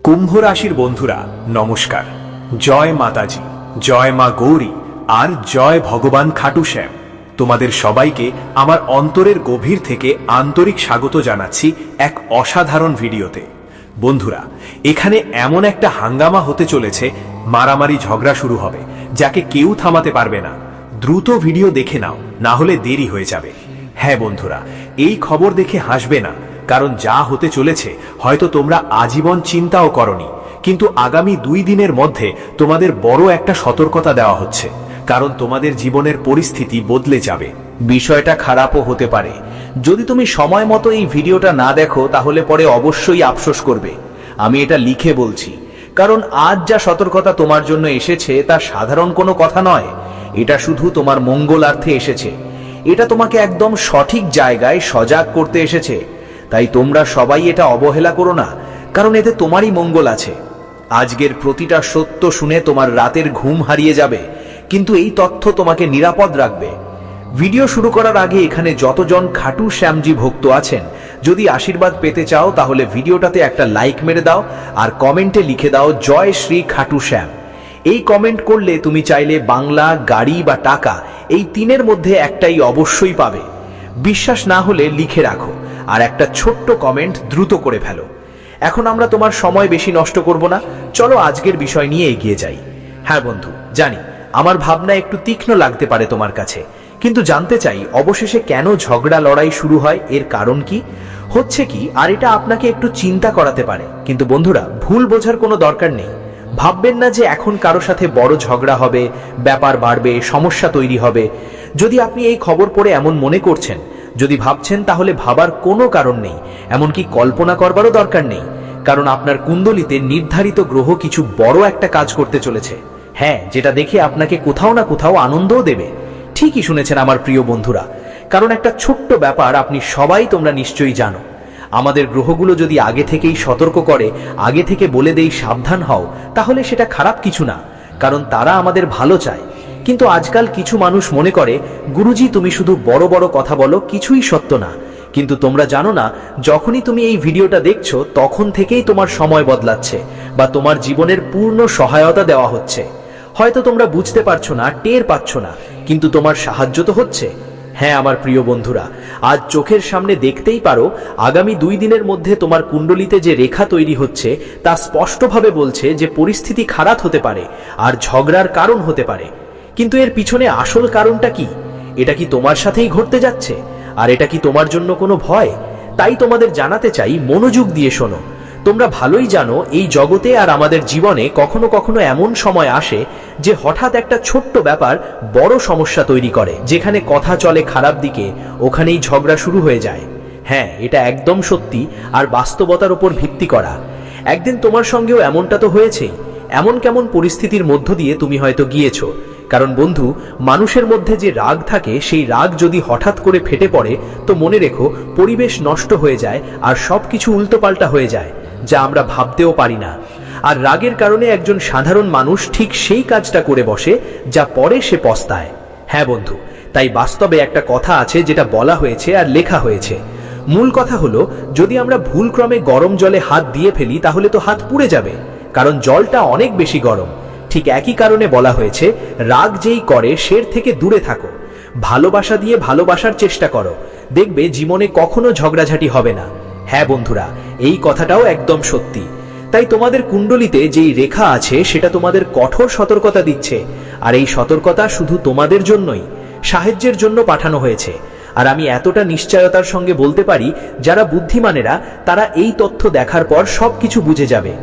কুম্ভ রাশির বন্ধুরা নমস্কার। জয় মাতাজি, জয় মা গৌরী আর জয় ভগবান খাটু শ্যাম। তোমাদের সবাইকে আমার অন্তরের গভীর থেকে আন্তরিক স্বাগত জানাচ্ছি এক অসাধারণ ভিডিওতে। বন্ধুরা, এখানে এমন একটা হাঙ্গামা হতে চলেছে, মারামারি ঝগড়া শুরু হবে, যাকে কেউ থামাতে পারবে না। দ্রুত ভিডিও দেখে নাও, না হলে দেরি হয়ে যাবে। হ্যাঁ বন্ধুরা, এই খবর দেখে হাসবে না, কারণ যা হতে চলেছে হয়তো তোমরা আজীবন চিন্তাও করনি, কিন্তু আগামী 2 দিনের মধ্যে তোমাদের বড় একটা সতর্কতা দেওয়া হচ্ছে, কারণ তোমাদের জীবনের পরিস্থিতি বদলে যাবে। বিষয়টা খারাপও হতে পারে। যদি তুমি সময় মতো এই ভিডিওটা না দেখো তাহলে পরে অবশ্যই আফসোস করবে। আমি এটা লিখে বলছি, কারণ আজ যা সতর্কতা তোমার জন্য এসেছে তা সাধারণ কোনো কথা নয়। এটা শুধু তোমার মঙ্গলার্থে এসেছে। এটা তোমাকে একদম সঠিক জায়গায় সজাগ করতে এসেছে। তাই তোমরা সবাই এটা অবহেলা করো না, কারণ এতে তোমারই মঙ্গল আছে। আজকের প্রতিটা সত্য শুনে তোমার রাতের ঘুম হারিয়ে যাবে, কিন্তু এই তথ্য তোমাকে নিরাপদ রাখবে। ভিডিও শুরু করার আগে এখানে যতজন খাটু শ্যামজি ভক্ত আছেন, যদি আশীর্বাদ পেতে চাও তাহলে ভিডিওটাতে একটা লাইক মেরে দাও আর কমেন্টে লিখে দাও জয় শ্রী খাটু শ্যাম। এই কমেন্ট করলে তুমি চাইলে বাংলা, গাড়ি বা টাকা, এই 3-এর মধ্যে একটাই অবশ্যই পাবে। বিশ্বাস না হলে লিখে রাখো আর একটা ছোট্ট কমেন্ট দ্রুত করে ফেলো। এখন আমরা তোমার সময় বেশি নষ্ট করব না, চলো আজকের বিষয় নিয়ে এগিয়ে যাই। হ্যাঁ বন্ধু, জানি আমার ভাবনা একটু তীক্ষ্ণ লাগতে পারে তোমার কাছে, কিন্তু জানতে চাই অবশেষে কেন ঝগড়া লড়াই শুরু হয়, এর কারণ কি হচ্ছে কি, আর এটা আপনাকে একটু চিন্তা করাতে পারে। কিন্তু বন্ধুরা, ভুল বোঝার কোনো দরকার নেই। ভাববেন না যে এখন কারো সাথে বড় ঝগড়া হবে, ব্যাপার বাড়বে, সমস্যা তৈরি হবে। যদি আপনি এই খবর পড়ে এমন মনে করছেন, যদি ভাবছেন, তাহলে ভাবার কোনো কারণ নেই, এমনকি কল্পনা করবারও দরকার নেই, কারণ আপনার কুণ্ডলিতে নির্ধারিত গ্রহ কিছু বড় একটা কাজ করতে চলেছে। হ্যাঁ, যেটা দেখে আপনাকে কোথাও না কোথাও আনন্দও দেবে। ঠিকই শুনেছেন আমার প্রিয় বন্ধুরা, কারণ একটা ছোট্ট ব্যাপার আপনি সবাই তোমরা নিশ্চয়ই জানো। আমাদের গ্রহগুলো যদি আগে থেকেই সতর্ক করে, আগে থেকে বলে দেই সাবধান হও, তাহলে সেটা খারাপ কিছু না, কারণ তারা আমাদের ভালো চায়। কিন্তু আজকাল কিছু মানুষ মনে করে, গুরুজি তুমি শুধু বড় বড় কথা বলো, কিছুই সত্য না। কিন্তু তোমরা জানো না, যখনই তুমি এই ভিডিওটা দেখছো তখন থেকেই তোমার সময় বদলাচ্ছে, বা তোমার জীবনের পূর্ণ সহায়তা দেওয়া হচ্ছে। হয়তো তোমরা বুঝতে পারছো না, টের পাচ্ছ না, কিন্তু তোমার সাহায্য তো হচ্ছে। হ্যাঁ আমার প্রিয় বন্ধুরা, আজ চোখের সামনে দেখতেই পারো, আগামী 2 দিনের মধ্যে তোমার কুণ্ডলিতে যে রেখা তৈরি হচ্ছে তা স্পষ্টভাবে বলছে যে পরিস্থিতি খারাপ হতে পারে আর ঝগড়ার কারণ হতে পারে। কিন্তু এর পিছনে আসল কারণটা কি? এটা কি তোমার সাথেই ঘটতে যাচ্ছে? আর এটা কি তোমার জন্য কোনো ভয়? তাই তোমাদের জানাতে চাই, মনোযোগ দিয়ে শোনো। তোমরা ভালোই জানো, এই জগতে আর আমাদের জীবনে কখনো কখনো এমন সময় আসে যে হঠাৎ একটা ছোট্ট ব্যাপার বড় সমস্যা তৈরি করে। যেখানে কথা চলে খারাপ দিকে, ওখানেই ঝগড়া শুরু হয়ে যায়। হ্যাঁ, এটা একদম সত্যি আর বাস্তবতার উপর ভিত্তি করা। একদিন তোমার সঙ্গেও এমনটা তো হয়েছেই। এমন কেমন পরিস্থিতির মধ্য দিয়ে তুমি হয়তো গিয়েছো। কারণ বন্ধু, মানুষের মধ্যে যে রাগ থাকে, সেই রাগ যদি হঠাৎ করে ফেটে পড়ে, তো মনে রেখো পরিবেশ নষ্ট হয়ে যায় আর সবকিছু উল্টোপাল্টা হয়ে যায়, যা আমরা ভাবতেও পারি না। আর রাগের কারণে একজন সাধারণ মানুষ ঠিক সেই কাজটা করে বসে যা পরে সে পস্তায়। হ্যাঁ বন্ধু, তাই বাস্তবে একটা কথা আছে যেটা বলা হয়েছে আর লেখা হয়েছে। মূল কথা হলো, যদি আমরা ভুলক্রমে গরম জলে হাত দিয়ে ফেলি তাহলে তো হাত পুড়ে যাবে, কারণ জলটা অনেক বেশি গরম। ঠিক একই কারণে বলা হয়েছে, রাগ যেই করে সের থেকে দূরে থাকো, ভালোবাসা দিয়ে ভালোবাসার চেষ্টা করো, দেখবে জীবনে কখনো ঝগড়াঝাটি হবে না। হ্যাঁ বন্ধুরা, এই কথাটাও একদম সত্যি। তাই তোমাদের কুণ্ডলিতে যেই রেখা আছে সেটা তোমাদের কঠোর সতর্কতা দিচ্ছে, আর এই সতর্কতা শুধু তোমাদের জন্যই, সাহায্যের জন্য পাঠানো হয়েছে। আর আমি এতটা নিশ্চয়তার সঙ্গে বলতে পারি, যারা বুদ্ধিমানেরা তারা এই তথ্য দেখার পর সবকিছু বুঝে যাবে।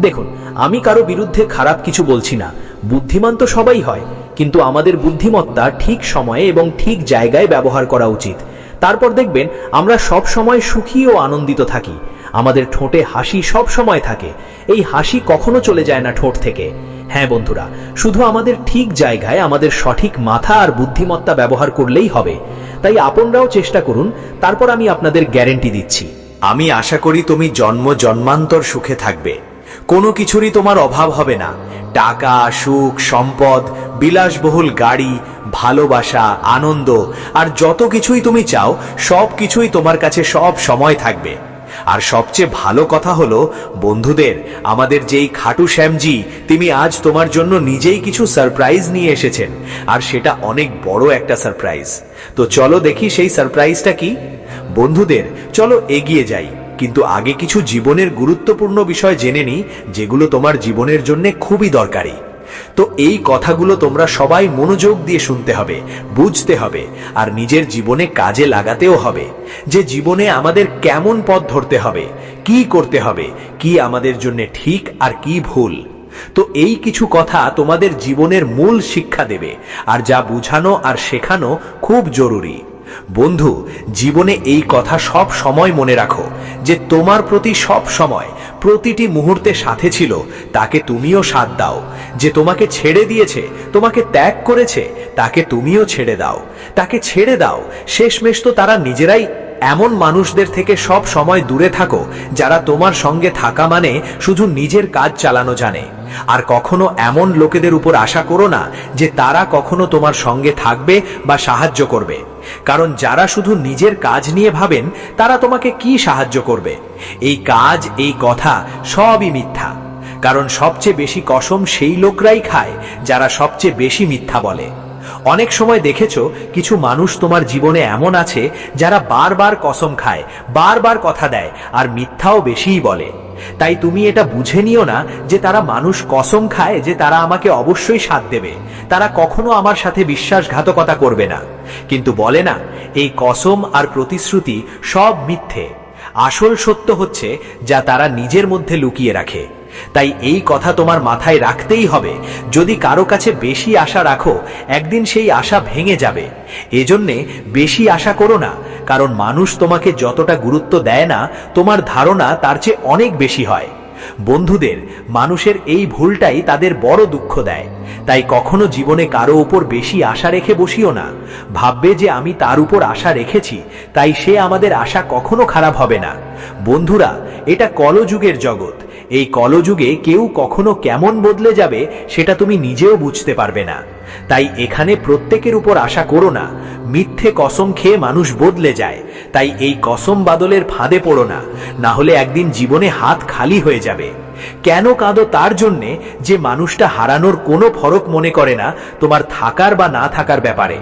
দেখুন, আমি কারো বিরুদ্ধে খারাপ কিছু বলছি না, বুদ্ধিমান তো সবাই হয়, কিন্তু আমাদের বুদ্ধিমত্তা ঠিক সময়ে এবং ঠিক জায়গায় ব্যবহার করা উচিত। তারপর দেখবেন আমরা সব সময় সুখী ও আনন্দিত থাকি, আমাদের ঠোঁটে হাসি সব সময় থাকে, এই হাসি কখনো চলে যায় না ঠোঁট থেকে। হ্যাঁ বন্ধুরা, শুধু আমাদের ঠিক জায়গায় আমাদের সঠিক মাথা আর বুদ্ধিমত্তা ব্যবহার করলেই হবে। তাই আপনারাও চেষ্টা করুন, তারপর আমি আপনাদের গ্যারেন্টি দিচ্ছি, আমি আশা করি তুমি জন্ম জন্মান্তর সুখে থাকবে, কোনো কিছুরই তোমার অভাব হবে না। টাকা, সুখ, সম্পদ, বিলাসবহুল গাড়ি, ভালোবাসা, আনন্দ আর যত কিছুই তুমি চাও সব কিছুই তোমার কাছে সব সময় থাকবে। আর সবচেয়ে ভালো কথা হলো বন্ধুদের, আমাদের যেই খাটু শ্যামজি তিনি আজ তোমার জন্য নিজেই কিছু সারপ্রাইজ নিয়ে এসেছেন, আর সেটা অনেক বড় একটা সারপ্রাইজ। তো চলো দেখি সেই সারপ্রাইজটা কি। বন্ধুদের চলো এগিয়ে যাই, কিন্তু আগে কিছু জীবনের গুরুত্বপূর্ণ বিষয় জেনে নিই, যেগুলো তোমার জীবনের জন্য খুবই দরকারি। তো এই কথাগুলো তোমরা সবাই মনোযোগ দিয়ে শুনতে হবে, বুঝতে হবে, আর নিজের জীবনে কাজে লাগাতেও হবে। যে জীবনে আমাদের কেমন পথ ধরতে হবে, কি করতে হবে, কি আমাদের জন্য ঠিক আর কি ভুল। তো এই কিছু কথা তোমাদের জীবনের মূল শিক্ষা দেবে, আর যা বুঝানো আর শেখানো খুব জরুরি। বন্ধু, জীবনে এই কথা সব সময় মনে রাখো যে তোমার প্রতি সব সময় প্রতিটি মুহূর্তে সাথে ছিল তাকে তুমিও সাথ দাও। যে তোমাকে ছেড়ে দিয়েছে, তোমাকে ত্যাগ করেছে, তাকে তুমিও ছেড়ে দাও। তাকে ছেড়ে দাও, শেষমেশ তো তারা নিজেরাই। এমন মানুষদের থেকে সব সময় দূরে থাকো যারা তোমার সঙ্গে থাকা মানে শুধু নিজের কাজ চালানো জানে। আর কখনো এমন লোকেদের উপর আশা করো না যে তারা কখনো তোমার সঙ্গে থাকবে বা সাহায্য করবে, কারণ যারা শুধু নিজের কাজ নিয়ে ভাবেন তারা তোমাকে কি সাহায্য করবে। এই কাজ, এই কথা সবই মিথ্যা, কারণ সবচেয়ে বেশি কসম সেই লোকরাই খায় যারা সবচেয়ে বেশি মিথ্যা বলে। অনেক সময় দেখেছো কিছু মানুষ তোমার জীবনে এমন আছে যারা বারবার কসম খায়, বারবার কথা দেয়, আর মিথ্যাও বেশিই বলে। তাই তুমি এটা বুঝে নিও না যে তারা মানুষ কসম খায় যে তারা আমাকে অবশ্যই সাথ দেবে, তারা কখনো আমার সাথে বিশ্বাসঘাতকতা করবে না। কিন্তু বলে না, এই কসম আর প্রতিশ্রুতি সব মিথ্যে। আসল সত্য হচ্ছে যা তারা নিজের মধ্যে লুকিয়ে রাখে। তাই এই কথা তোমার মাথায় রাখতেই হবে, যদি কারো কাছে বেশি আশা রাখো একদিন সেই আশা ভেঙে যাবে। এজন্যে বেশি আশা করো না, কারণ মানুষ তোমাকে যতটা গুরুত্ব দেয় না তোমার ধারণা তার চেয়ে অনেক বেশি হয়। বন্ধুদের, মানুষের এই ভুলটাই তাদের বড় দুঃখ দেয়। তাই কখনো জীবনে কারো উপর বেশি আশা রেখে বসিও না। ভাববে যে আমি তার উপর আশা রেখেছি, তাই সে আমাদের আশা কখনো খারাপ হবে না। বন্ধুরা, এটা কলযুগের জগৎ। এই কলযুগে কেউ কখনো কেমন বদলে যাবে সেটা তুমি নিজেও বুঝতে পারবে না। তাই এখানে প্রত্যেকের উপর আশা করো না। মিথ্যে কসম খেয়ে মানুষ বদলে যায়, তাই এই কসম বাদলের ফাঁদে পড়ো না, না হলে একদিন জীবনে হাত খালি হয়ে যাবে। কেন কাঁদো তার জন্যে যে মানুষটা হারানোর কোনো ফরক মনে করে না তোমার থাকার বা না থাকার ব্যাপারে।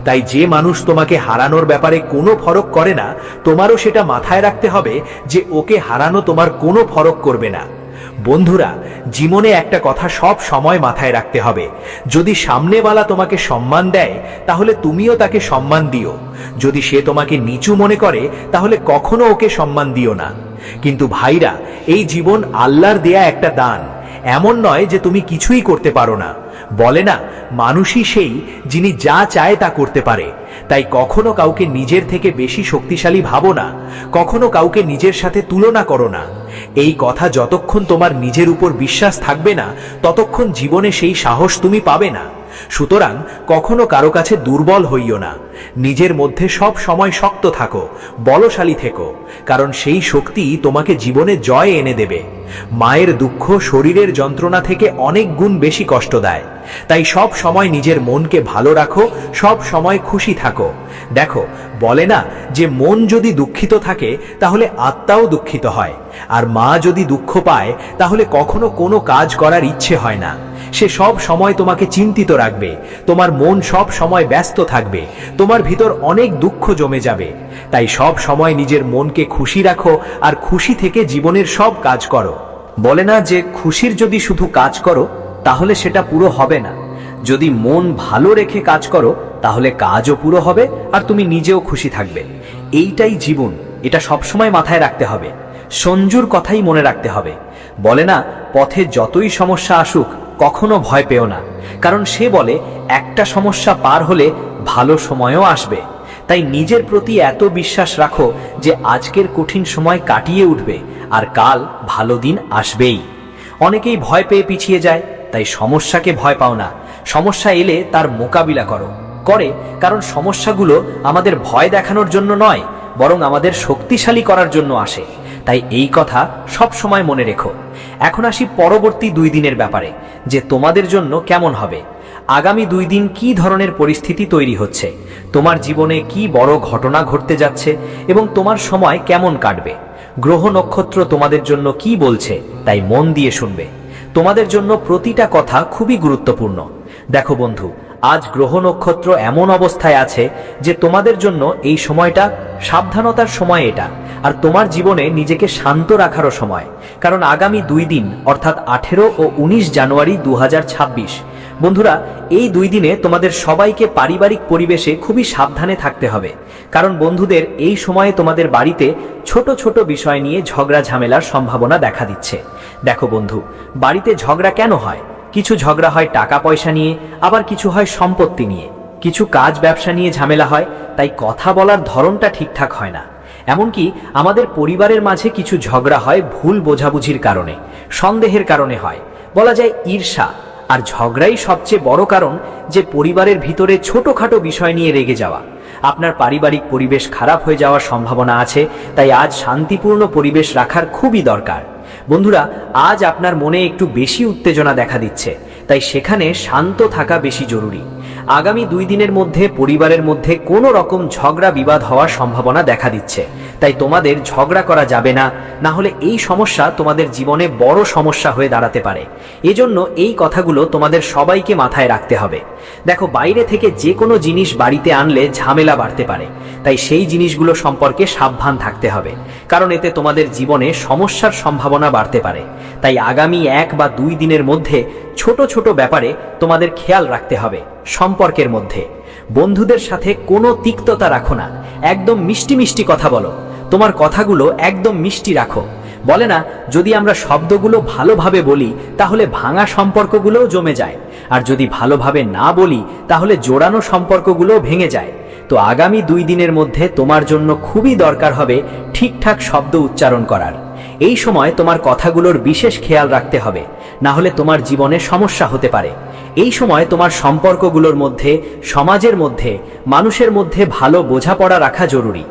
তাই যে মানুষ তোমাকে হারানোর ব্যাপারে কোনো ফরক করে না, তোমারও সেটা মাথায় রাখতে হবে যে ওকে হারানো তোমার কোনো ফরক করবে না। বন্ধুরা, জীবনে একটা কথা সব সময় মাথায় রাখতে হবে, যদি সামনেওয়ালা তোমাকে সম্মান দেয় তাহলে তুমিও তাকে সম্মান দিও। যদি সে তোমাকে নিচু মনে করে তাহলে কখনো ওকে সম্মান দিও না। কিন্তু ভাইরা, এই জীবন আল্লাহর দেয়া একটা দান, এমন নয় যে তুমি কিছুই করতে পারো না। বলে না, মানুষই সেই যিনি যা চায় তা করতে পারে। তাই কখনো কাউকে নিজের থেকে বেশি শক্তিশালী ভাবো না, কখনো কাউকে নিজের সাথে তুলনা করো না। এই কথা যতক্ষণ তোমার নিজের উপর বিশ্বাস থাকবে না ততক্ষণ জীবনে সেই সাহস তুমি পাবে না। সুতরাং কখনো কারো কাছে দুর্বল হইও না, নিজের মধ্যে সব সময় শক্ত থাকো, বলশালী থেকো, কারণ সেই শক্তি তোমাকে জীবনে জয় এনে দেবে। মায়ের দুঃখ শরীরের যন্ত্রণা থেকে অনেক গুণ বেশি কষ্ট দেয়। তাই সব সময় নিজের মনকে ভালো রাখো, সব সময় খুশি থাকো। দেখো, বলে না যে মন যদি দুঃখিত থাকে তাহলে আত্মাও দুঃখিত হয়, আর মা যদি দুঃখ পায় তাহলে কখনো কোনো কাজ করার ইচ্ছে হয় না। সে সব সময় তোমাকে চিন্তিত রাখবে, তোমার মন সব সময় ব্যস্ত থাকবে, তোমার ভিতর অনেক দুঃখ জমে যাবে। তাই সব সময় নিজের মনকে খুশি রাখো, আর খুশি থেকে জীবনের সব কাজ করো। বলে না যে খুশির যদি শুধু কাজ করো তাহলে সেটা পুরো হবে না, যদি মন ভালো রেখে কাজ করো তাহলে কাজও পুরো হবে আর তুমি নিজেও খুশি থাকবে। এইটাই জীবন, এটা সবসময় মাথায় রাখতে হবে। সঞ্জুর কথাই মনে রাখতে হবে। বলে না, পথে যতই সমস্যা আসুক কখনো ভয় পেও না, কারণ সে বলে একটা সমস্যা পার হলে ভালো সময়ও আসবে। তাই নিজের প্রতি এত বিশ্বাস রাখো যে আজকের কঠিন সময় কাটিয়ে উঠবে আর কাল ভালো দিন আসবেই। অনেকেই ভয় পেয়ে পিছিয়ে যায়, তাই সমস্যাকে ভয় পাও না, সমস্যা এলে তার মোকাবিলা করে, কারণ সমস্যাগুলো আমাদের ভয় দেখানোর জন্য নয়, বরং আমাদের শক্তিশালী করার জন্য আসে। তাই এই কথা সব সময় মনে রেখো। এখন আসি পরবর্তী 2 দিনের ব্যাপারে, যে তোমাদের জন্য কেমন হবে। আগামী 2 দিন কি ধরনের পরিস্থিতি তৈরি হচ্ছে, তোমার জীবনে কি বড় ঘটনা ঘটতে যাচ্ছে এবং তোমার সময় কেমন কাটবে। গ্রহ নক্ষত্র তোমাদের জন্য কি বলছে তাই মন দিয়ে শুনবে। তোমাদের জন্য প্রতিটা কথা খুবই গুরুত্বপূর্ণ। দেখো বন্ধু, আজ গ্রহ নক্ষত্র এমন অবস্থায় আছে যে তোমাদের জন্য এই সময়টা সাবধানতার সময় এটা, আর তোমার জীবনে নিজেকে শান্ত রাখারও সময়। কারণ আগামী 2 দিন অর্থাৎ 18 ও 19 জানুয়ারি 2026, বন্ধুরা, এই 2 দিনে তোমাদের সবাইকে পারিবারিক পরিবেশে খুবই সাবধানে থাকতে হবে। কারণ বন্ধুদের এই সময়ে তোমাদের বাড়িতে ছোট ছোট বিষয় নিয়ে ঝগড়া ঝামেলার সম্ভাবনা দেখা দিচ্ছে। দেখো বন্ধু, বাড়িতে ঝগড়া কেন হয়? কিছু ঝগড়া হয় টাকা পয়সা নিয়ে, আবার কিছু হয় সম্পত্তি নিয়ে, কিছু কাজ ব্যবসা নিয়ে ঝামেলা হয়, তাই কথা বলার ধরনটা ঠিকঠাক হয় না। এমনকি আমাদের পরিবারের মাঝে কিছু ঝগড়া হয় ভুল বোঝাবুঝির কারণে, সন্দেহের কারণে হয়, বলা যায় ঈর্ষা। আর ঝগড়াই সবচেয়ে বড় কারণ যে পরিবারের ভিতরে ছোটখাটো বিষয় নিয়ে রেগে যাওয়া। আপনার পারিবারিক পরিবেশ খারাপ হয়ে যাওয়ার সম্ভাবনা আছে, তাই আজ শান্তিপূর্ণ পরিবেশ রাখার খুবই দরকার। বন্ধুরা, আজ আপনার মনে একটু বেশি উত্তেজনা দেখা দিচ্ছে, তাই সেখানে শান্ত থাকা বেশি জরুরি। আগামী 2 দিনের মধ্যে পরিবারের মধ্যে কোনো রকম ঝগড়া বিবাদ হওয়ার সম্ভাবনা দেখা দিচ্ছে, তাই তোমাদের ঝগড়া করা যাবে না, না হলে এই সমস্যা তোমাদের জীবনে বড় সমস্যা হয়ে দাঁড়াতে পারে। এজন্য এই কথাগুলো তোমাদের সবাইকে মাথায় রাখতে হবে। দেখো, বাইরে থেকে যে কোনো জিনিস বাড়িতে আনলে ঝামেলা বাড়তে পারে, তাই সেই জিনিসগুলো সম্পর্কে সাবধান থাকতে হবে, কারণ এতে তোমাদের জীবনে সমস্যার সম্ভাবনা বাড়তে পারে। তাই আগামী 1 বা 2 দিনের মধ্যে ছোট ছোট ব্যাপারে তোমাদের খেয়াল রাখতে হবে। সম্পর্কের মধ্যে বন্ধুদের সাথে কোনো তিক্ততা রাখো না, একদম মিষ্টি মিষ্টি কথা বলো। তোমার কথাগুলো একদম মিষ্টি রাখো। বলে না, যদি আমরা শব্দগুলো ভালোভাবে বলি তাহলে ভাঙা সম্পর্কগুলোও জমে যায়, আর যদি ভালোভাবে না বলি তাহলে জোড়ানো সম্পর্কগুলোও ভেঙে যায়। তো আগামী 2 দিনের মধ্যে তোমার জন্য খুবই দরকার হবে ঠিকঠাক শব্দ উচ্চারণ করার। এই সময় তোমার কথাগুলোর বিশেষ খেয়াল রাখতে হবে, না হলে তোমার জীবনে সমস্যা হতে পারে। এই সময় তোমার সম্পর্কগুলোর মধ্যে, সমাজের মধ্যে, মানুষের মধ্যে ভালো বোঝাপড়া রাখা জরুরি।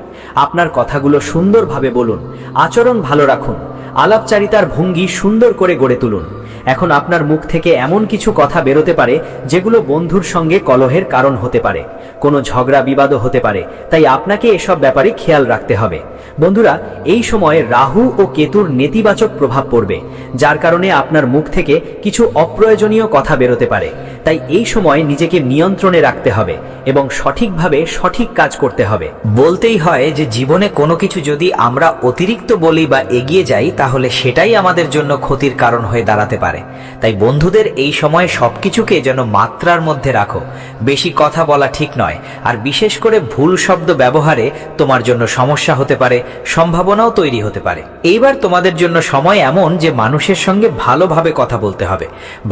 আপনার কথাগুলো সুন্দরভাবে বলুন, আচরণ ভালো রাখুন, আলাপচারিতার ভঙ্গি সুন্দর করে গড়ে তুলুন। এখন আপনার মুখ থেকে এমন কিছু কথা বেরোতে পারে যেগুলো বন্ধুর সঙ্গে কলহের কারণ হতে পারে, কোনো ঝগড়া বিবাদও হতে পারে, তাই আপনাকে এসব ব্যাপারে খেয়াল রাখতে হবে। বন্ধুরা, এই সময়ে রাহু ও কেতুর নেতিবাচক প্রভাব পড়বে, যার কারণে আপনার মুখ থেকে কিছু অপ্রয়োজনীয় কথা বেরোতে পারে। তাই এই সময় নিজেকে নিয়ন্ত্রণে রাখতে হবে এবং সঠিকভাবে সঠিক কাজ করতে হবে। বলতেই হয় যে জীবনে কোনো কিছু যদি আমরা অতিরিক্ত বলি বা এগিয়ে যাই তাহলে সেটাই আমাদের জন্য ক্ষতির কারণ হয়ে দাঁড়াতে পারে। তাই বন্ধুদের এই সময়ে সবকিছুকে যেন মাত্রার মধ্যে রাখো। বেশি কথা বলা ঠিক নয়, আর বিশেষ করে ভুল শব্দ ব্যবহারে তোমার জন্য সমস্যা হতে পারে, সম্ভাবনাও তৈরি হতে পারে। এইবার তোমাদের জন্য সময় এমন যে মানুষের সঙ্গে ভালোভাবে কথা বলতে হবে,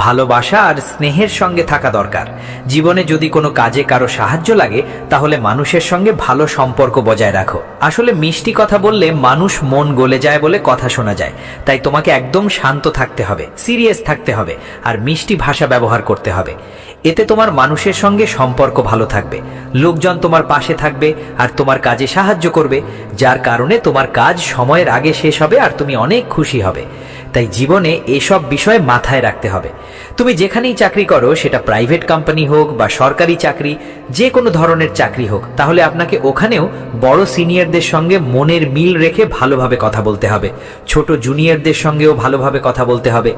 ভালোবাসা আর স্নেহের সঙ্গে থাকা দরকার। জীবনে যদি কোনো কাজে কারো সাহায্য লাগে তাহলে মানুষের সঙ্গে ভালো সম্পর্ক বজায় রাখো। আসলে মিষ্টি কথা বললে মানুষ মন গলে যায় বলে কথা শোনা যায়, তাই তোমাকে একদম শান্ত থাকতে হবে, সিরিয়াস থাকতে হবে, আর মিষ্টি ভাষা ব্যবহার করতে হবে। এতে তোমার মানুষের সঙ্গে সম্পর্ক ভালো থাকবে, লোকজন তোমার পাশে থাকবে আর তোমার কাজে সাহায্য করবে, যার কারণে তোমার কাজ সময়ের আগে শেষ হবে আর তুমি অনেক খুশি হবে। তাই জীবনে এসব বিষয় মাথায় রাখতে হবে। তুমি যেখানেই চাকরি করো, সেটা প্রাইভেট কোম্পানি হোক বা সরকারি চাকরি, যে কোনো ধরনের চাকরি হোক, তাহলে আপনাকে ওখানেও বড় সিনিয়রদের সঙ্গে মনের মিল রেখে ভালোভাবে কথা বলতে হবে, ছোট জুনিয়রদের সঙ্গেও ভালোভাবে কথা বলতে হবে।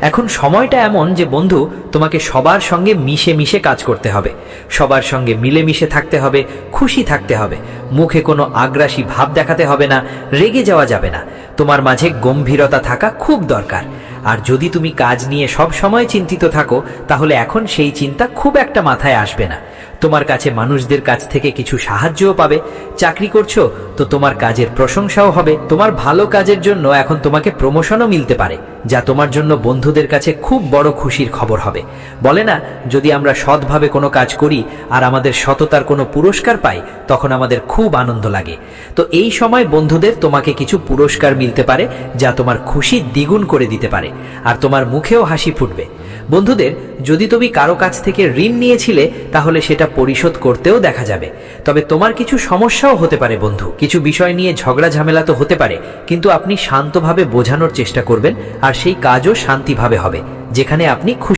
এখন সময়টা এমন যে বন্ধু, তোমাকে সবার সঙ্গে মিশে মিশে কাজ করতে হবে, সবার সঙ্গে মিলেমিশে থাকতে হবে, খুশি থাকতে হবে, মুখে কোনো আগ্রাসী ভাব দেখাতে হবে না, রেগে যাওয়া যাবে না। তোমার মাঝে গম্ভীরতা থাকা খুব দরকার। আর যদি তুমি কাজ নিয়ে সব সময় চিন্তিত থাকো তাহলে এখন সেই চিন্তা খুব একটা মাথায় আসবে না। তোমার কাছে মানুষদের কাছ থেকে কিছু সাহায্যও পাবে। চাকরি করছো তো তোমার কাজের প্রশংসাও হবে। তোমার ভালো কাজের জন্য এখন তোমাকে প্রমোশনও মিলতে পারে, যা তোমার জন্য বন্ধুদের কাছে খুব বড় খুশির খবর হবে। বলে না, যদি আমরা সৎভাবে কোনো কাজ করি আর আমাদের সততার কোনো পুরস্কার পাই তখন আমাদের খুব আনন্দ লাগে। তো এই সময় বন্ধুদের তোমাকে কিছু পুরস্কার মিলতে পারে, যা তোমার খুশি দ্বিগুণ করে দিতে পারে আর তোমার মুখেও হাসি ফুটবে। বন্ধুদের, যদি তুমি কারো কাছ থেকে ঋণ নিয়েছিলে তাহলে সেটা পরিশোধ করতেও দেখা যাবে। তবে তোমার কিছু সমস্যাও হতে পারে বন্ধু, কিছু বিষয় নিয়ে ঝগড়া ঝামেলা তো হতে পারে, কিন্তু আপনি শান্তভাবে বোঝানোর চেষ্টা করবেন আর সেই কাজও শান্তিভাবে হবে, যেখানে আপনি খুশি।